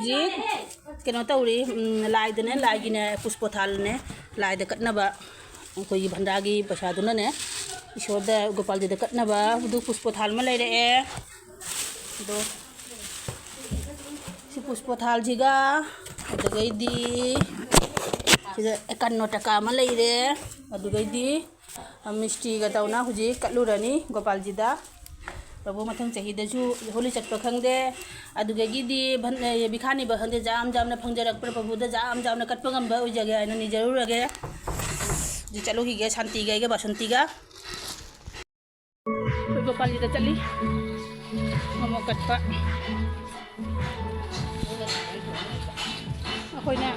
जी कनो तौरी लाइदने लाइगिने पुष्पोथालने लाइद कटनबा कोई भंडागी पैसादुनने ईश्वर गोपाल जी कटनबा पुष्पोथाल में लेरे दो पुष्पोथाल जीगा कन्नो टका लेरे मिस्टी तौना हुजी कटलुरनी गोपाल जी प्रभु मथंग चाहिदसु होली चटप खंगदे अदुगेगिदी बिखानी बखंदे जाम जामना फंगजरक प्रभुदा जाम जामना कटप गंब ओइजगे आइना निजरुरगे जी चलो हिगे शांति गए बसंती गा गोपाल जी चली मोमो कटप अखोइना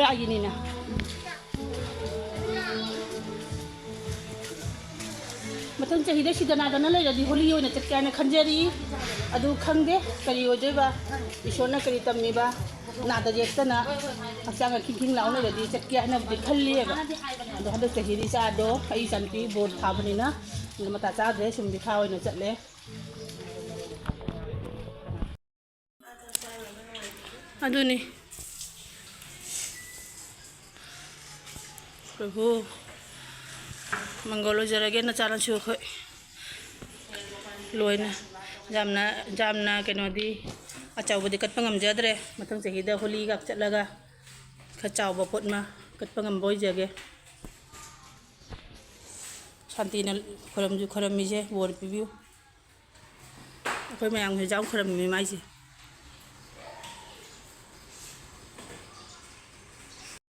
आगिनीना मथंग चाहिए सिदनादना लेरदी होली ओइना चटकाना खंजरी अदु खंगदे करी ओइदेबा ईश्वरना करी तम्मीबा नादा जेक्तना हक्चांग खिंखिंग लाउना लेरदी चटके हानाबुदि खल्लिएबा अदु हदक चाहिए चादो आई चनपी बोर्ड थाबनिना मता चाद्रे सुम बिखा ओइना चटले अदुनी प्रभु मंगल जरगे नचानसु अखोय लोइना जामना कनोदी अचाउबदी कटप ngमजद्रे मथंग चाहिदा होली गाक चटलगा खचाउब पोटमा कटप ngमबोइजगे शांतिना खरमजु खरमीजे बोर पिबिउ अखोय मयांग जाम खरमी माइजे।